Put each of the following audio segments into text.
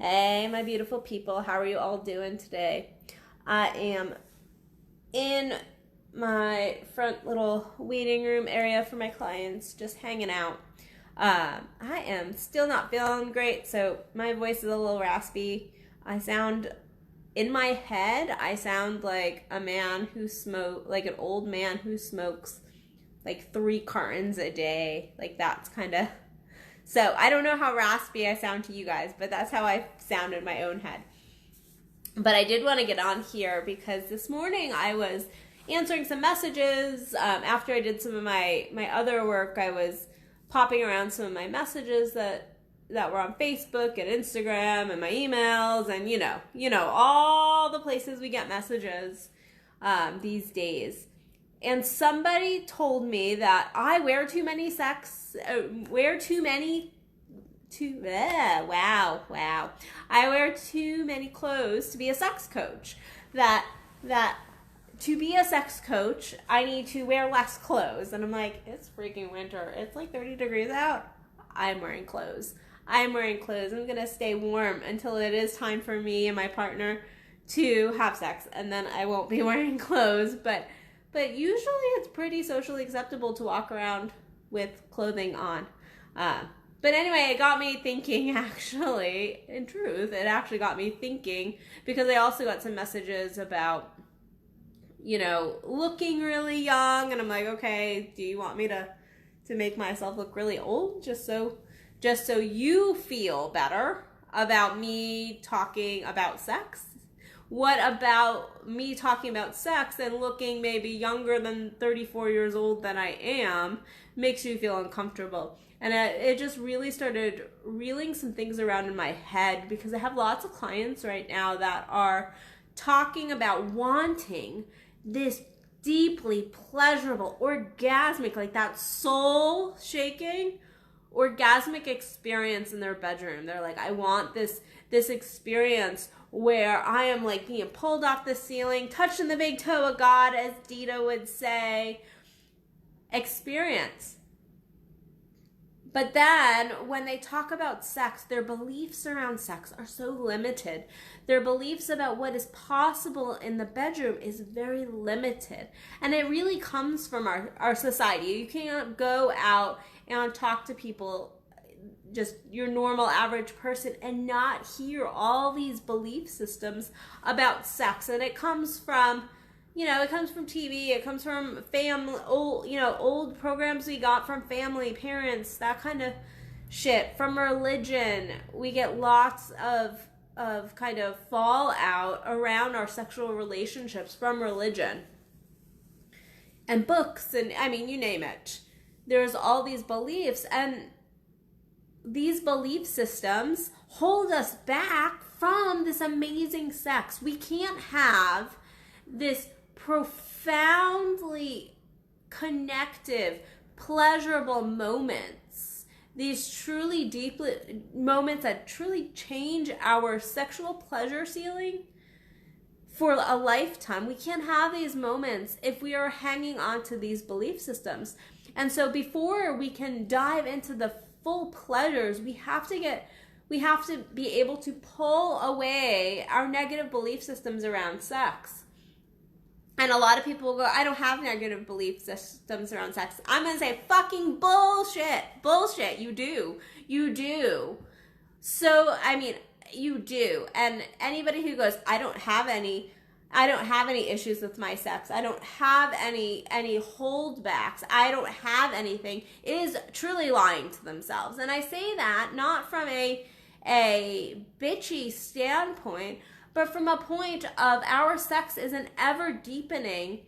Hey, my beautiful people. How are you all doing today? I am in my front little waiting room area for my clients, just hanging out. I am still not feeling great, so my voice is a little raspy. In my head, I sound like a man who like an old man who smokes like 3 cartons a day. Like that's kind of... So I don't know how raspy I sound to you guys, but that's how I sound in my own head. But I did want to get on here because this morning I was answering some messages. After I did some of my other work, I was popping around some of my messages that were on Facebook and Instagram and my emails and you know all the places we get messages these days. And somebody told me that I wear too many I wear too many clothes to be a sex coach. That to be a sex coach, I need to wear less clothes. And I'm like, it's freaking winter. It's like 30 degrees out. I'm wearing clothes. I'm going to stay warm until it is time for me and my partner to have sex. And then I won't be wearing clothes. But usually it's pretty socially acceptable to walk around with clothing on. But anyway, it got me thinking, actually, in truth, it actually got me thinking, because I also got some messages about, looking really young, and I'm like, okay, do you want me to make myself look really old, just so you feel better about me talking about sex? What about me talking about sex and looking maybe younger than 34 years old than I am makes you feel uncomfortable? And it just really started reeling some things around in my head, because I have lots of clients right now that are talking about wanting this deeply pleasurable, orgasmic, like that soul-shaking, orgasmic experience in their bedroom. They're like, I want this experience where I am like being pulled off the ceiling, touching the big toe of God, as Dita would say, experience. But then when they talk about sex, their beliefs around sex are so limited. Their beliefs about what is possible in the bedroom is very limited. And it really comes from our society. You can't go out and talk to people, just your normal average person, and not hear all these belief systems about sex. And it comes from, it comes from TV, it comes from family, old programs we got from family, parents, that kind of shit. From religion, we get lots of kind of fallout around our sexual relationships from religion. And books, and you name it. There's all these beliefs, and these belief systems hold us back from this amazing sex. We can't have this profoundly connective, pleasurable moments, these truly deeply moments that truly change our sexual pleasure ceiling for a lifetime. We can't have these moments if we are hanging on to these belief systems. And so before we can dive into the full pleasures, we have to be able to pull away our negative belief systems around sex. And a lot of people will go, I don't have negative belief systems around sex. I'm going to say, fucking bullshit. Bullshit. You do. So, you do. And anybody who goes, I don't have any issues with my sex, I don't have any holdbacks, I don't have anything, is truly lying to themselves. And I say that not from a bitchy standpoint, but from a point of our sex is an ever deepening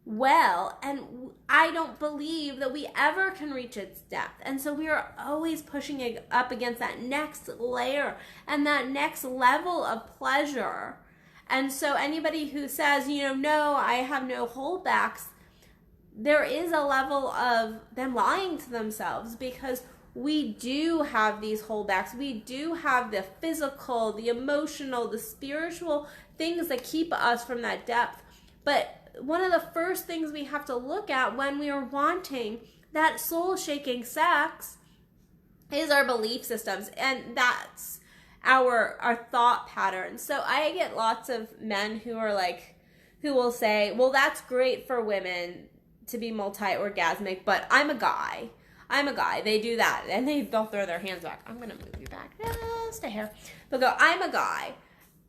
well, and I don't believe that we ever can reach its depth. And so we are always pushing it up against that next layer and that next level of pleasure. And so anybody who says, no, I have no holdbacks, there is a level of them lying to themselves, because we do have these holdbacks. We do have the physical, the emotional, the spiritual things that keep us from that depth. But one of the first things we have to look at when we are wanting that soul-shaking sex is our belief systems. And that's our thought patterns. So I get lots of men who will say, well, that's great for women to be multi-orgasmic, but I'm a guy. They do that, and they'll throw their hands back. I'm gonna move you back just a hair. They'll go, I'm a guy,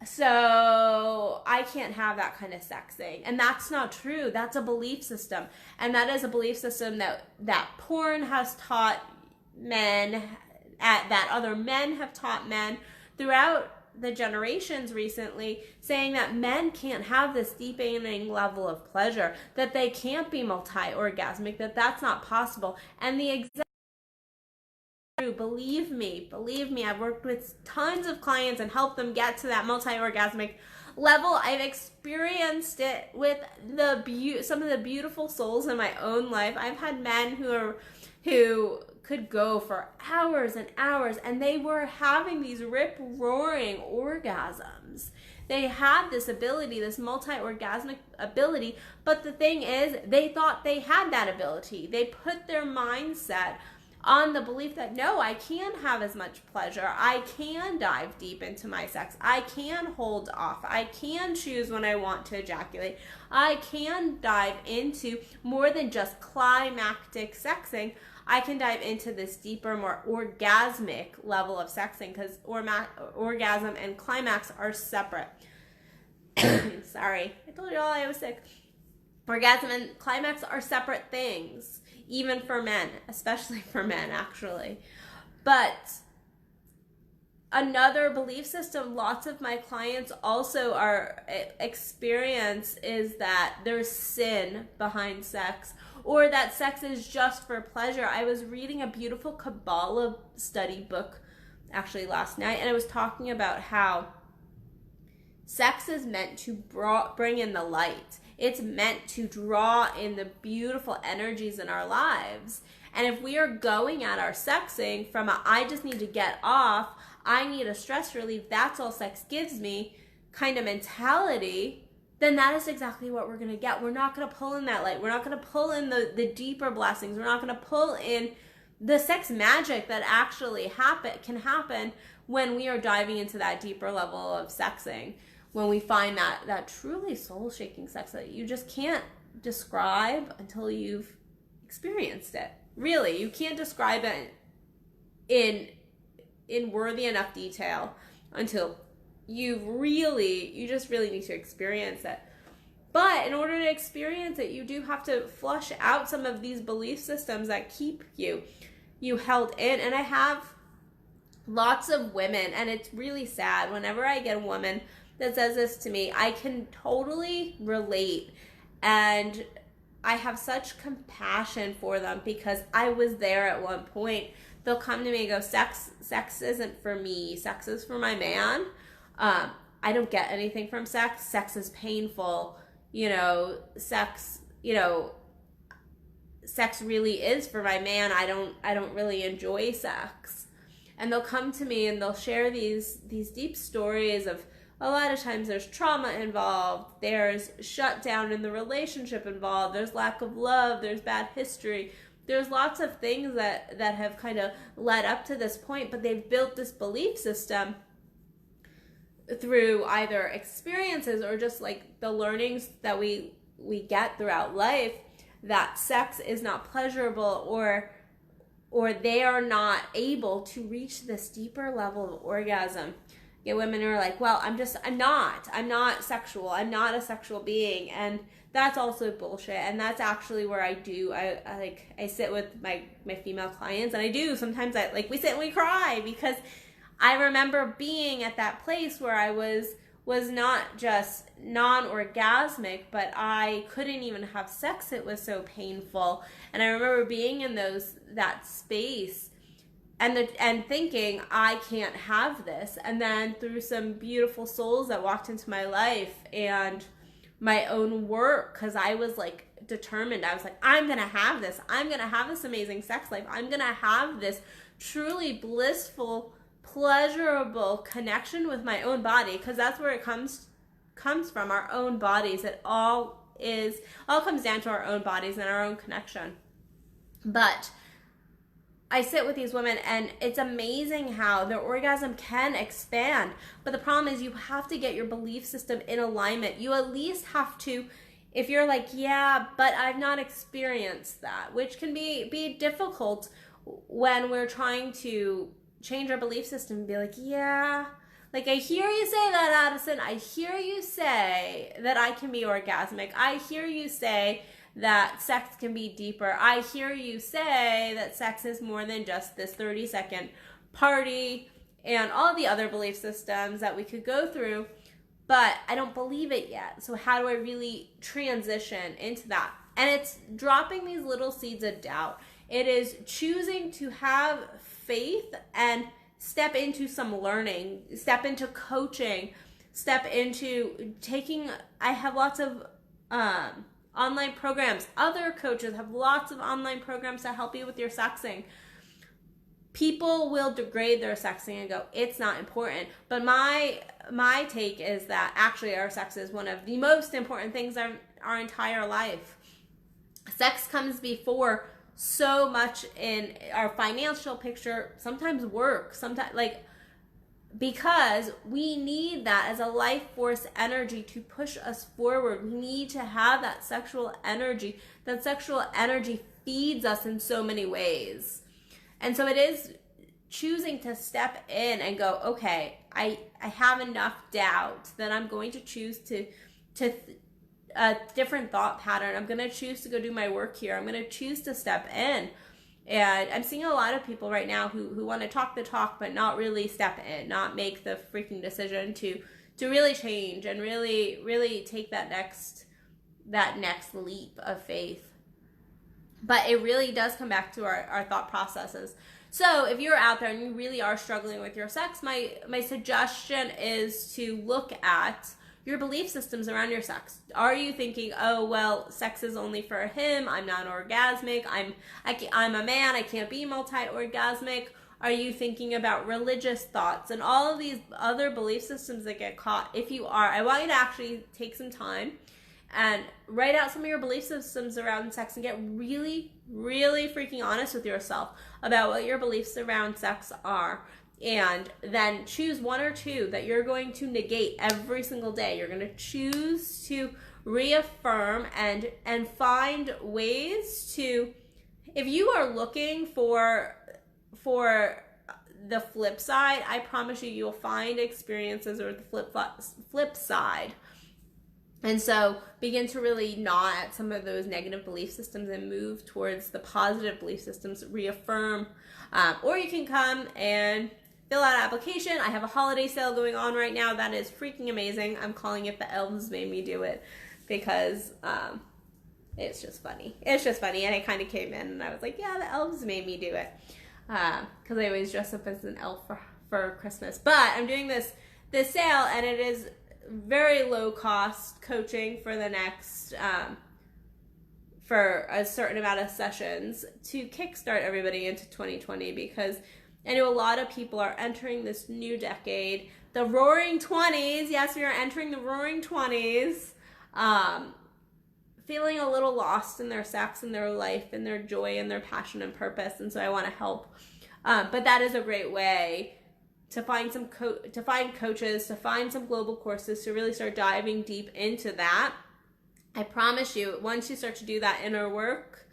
so I can't have that kind of sexing. And that's not true. That's a belief system. And that is a belief system that porn has taught men, that other men have taught men throughout the generations recently, saying that men can't have this deepening level of pleasure, that they can't be multi-orgasmic, that's not possible. And the exact believe me, I've worked with tons of clients and helped them get to that multi-orgasmic level. I've experienced it with some of the beautiful souls in my own life. I've had men who could go for hours and hours, and they were having these rip-roaring orgasms. They had this ability, this multi-orgasmic ability, but the thing is, they thought they had that ability. They put their mindset on the belief that, no, I can have as much pleasure. I can dive deep into my sex. I can hold off. I can choose when I want to ejaculate. I can dive into more than just climactic sexing. I can dive into this deeper, more orgasmic level of sexing, because orgasm and climax are separate. Sorry, I told you all I was sick. Orgasm and climax are separate things, even for men, especially for men, actually. But another belief system lots of my clients also experience is that there's sin behind sex, or that sex is just for pleasure. I was reading a beautiful Kabbalah study book actually last night, and it was talking about how sex is meant to bring in the light. It's meant to draw in the beautiful energies in our lives. And if we are going at our sexing from I just need to get off, I need a stress relief, that's all sex gives me kind of mentality, then that is exactly what we're going to get. We're not going to pull in that light. We're not going to pull in the deeper blessings. We're not going to pull in the sex magic that actually can happen when we are diving into that deeper level of sexing. When we find that truly soul-shaking sex that you just can't describe until you've experienced it. Really, you can't describe it in worthy enough detail until you just really need to experience it. But in order to experience it, you do have to flush out some of these belief systems that keep you held in. And I have lots of women, and it's really sad whenever I get a woman that says this to me. I can totally relate, and I have such compassion for them because I was there at one point. They'll come to me and go, sex isn't for me. Sex is for my man. I don't get anything from sex. Sex is painful. Sex really is for my man. I don't really enjoy sex. And they'll come to me and they'll share these deep stories of, a lot of times there's trauma involved, there's shutdown in the relationship involved, there's lack of love, there's bad history, there's lots of things that have kind of led up to this point, but they've built this belief system through either experiences or just like the learnings that we get throughout life, that sex is not pleasurable, or they are not able to reach this deeper level of orgasm. Get women who are like, well, I'm not sexual. I'm not a sexual being. And that's also bullshit. And that's actually where I sit with my female clients, and I do. Sometimes we sit and we cry because I remember being at that place where I was not just non-orgasmic, but I couldn't even have sex. It was so painful. And I remember being in that space and thinking, I can't have this. And then through some beautiful souls that walked into my life and my own work, because I was like determined. I was like, I'm going to have this. I'm going to have this amazing sex life. I'm going to have this truly blissful, pleasurable connection with my own body, because that's where it comes from, our own bodies. It all comes down to our own bodies and our own connection. But I sit with these women and it's amazing how their orgasm can expand. But the problem is you have to get your belief system in alignment. You at least have to, if you're like, yeah, but I've not experienced that, which can be difficult when we're trying to change our belief system and be like, yeah, like I hear you say that, Addison. I hear you say that I can be orgasmic. I hear you say that sex can be deeper. I hear you say that sex is more than just this 30-second party and all the other belief systems that we could go through, but I don't believe it yet. So how do I really transition into that? And it's dropping these little seeds of doubt. It is choosing to have faith and step into some learning, step into coaching, step into taking, I have lots of online programs. Other coaches have lots of online programs to help you with your sexing. People will degrade their sexing and go, it's not important. But my take is that actually our sex is one of the most important things in our entire life. Sex comes before so much in our financial picture, sometimes work, sometimes because we need that as a life force energy to push us forward. We need to have that sexual energy. That sexual energy feeds us in so many ways. And so it is choosing to step in and go, okay, I have enough doubt that I'm going to choose to a different thought pattern. I'm going to choose to go do my work here. I'm going to choose to step in. And I'm seeing a lot of people right now who want to talk the talk, but not really step in, not make the freaking decision to really change and really take that next leap of faith. But it really does come back to our thought processes. So if you're out there and you really are struggling with your sex, my suggestion is to look at your belief systems around your sex. Are you thinking, oh, well, sex is only for him, I'm not orgasmic, I'm a man, I can't be multi-orgasmic? Are you thinking about religious thoughts and all of these other belief systems that get caught? If you are, I want you to actually take some time and write out some of your belief systems around sex and get really, really freaking honest with yourself about what your beliefs around sex are. And then choose one or two that you're going to negate every single day. You're going to choose to reaffirm and find ways to, if you are looking for the flip side, I promise you'll find experiences or the flip side. And so begin to really gnaw at some of those negative belief systems and move towards the positive belief systems, reaffirm. Or you can come and fill out an application. I have a holiday sale going on right now that is freaking amazing. I'm calling it The Elves Made Me Do It because it's just funny. It's just funny. And I kind of came in and I was like, yeah, the elves made me do it. Because I always dress up as an elf for Christmas. But I'm doing this sale and it is very low cost coaching for the next, for a certain amount of sessions to kickstart everybody into 2020 because I know a lot of people are entering this new decade, the roaring 20s. Yes, we are entering the roaring 20s, feeling a little lost in their sex and their life and their joy and their passion and purpose. And so I want to help. But that is a great way to find some coaches, to find some global courses, to really start diving deep into that. I promise you, once you start to do that inner work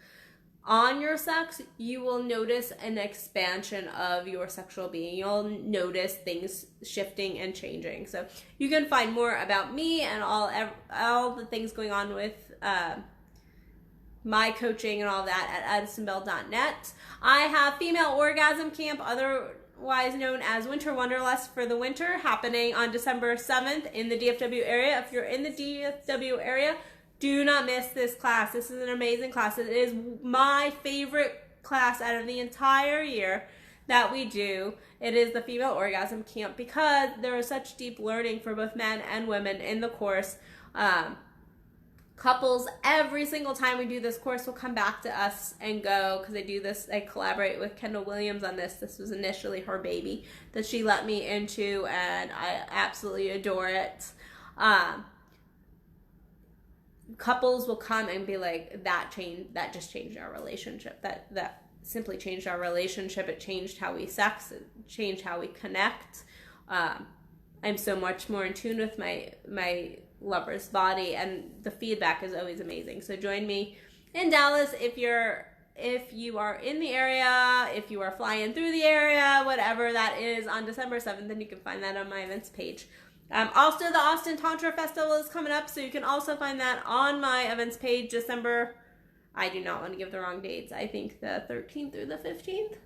on your sex, you will notice an expansion of your sexual being. You'll notice things shifting and changing. So you can find more about me and all the things going on with my coaching and all that at addisonbell.net. I have Female Orgasm Camp, otherwise known as Winter Wanderlust for the winter, happening on December 7th in the DFW area. If you're in the DFW area, do not miss this class. This is an amazing class. It is my favorite class out of the entire year that we do. It is the Female Orgasm Camp because there is such deep learning for both men and women in the course. Couples, every single time we do this course, will come back to us and go, because I collaborate with Kendall Williams on this. This was initially her baby that she let me into, and I absolutely adore it. Couples will come and be like, that just changed our relationship. That simply changed our relationship. It changed how we sex. It changed how we connect. I'm so much more in tune with my lover's body, and the feedback is always amazing. So join me in Dallas if you are in the area, if you are flying through the area, whatever that is, on December 7th, and you can find that on my events page. Also, the Austin Tantra Festival is coming up, so you can also find that on my events page, December, I do not want to give the wrong dates, I think the 13th through the 15th.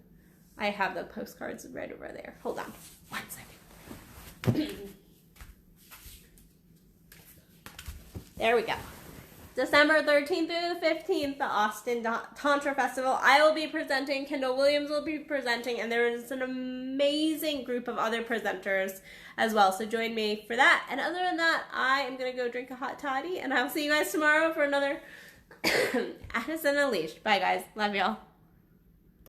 I have the postcards right over there. Hold on 1 second. There we go. December 13th through the 15th, the Austin Tantra Festival. I will be presenting, Kendall Williams will be presenting, and there is an amazing group of other presenters as well. So join me for that. And other than that, I am going to go drink a hot toddy, and I'll see you guys tomorrow for another Addison Unleashed. Bye, guys. Love y'all.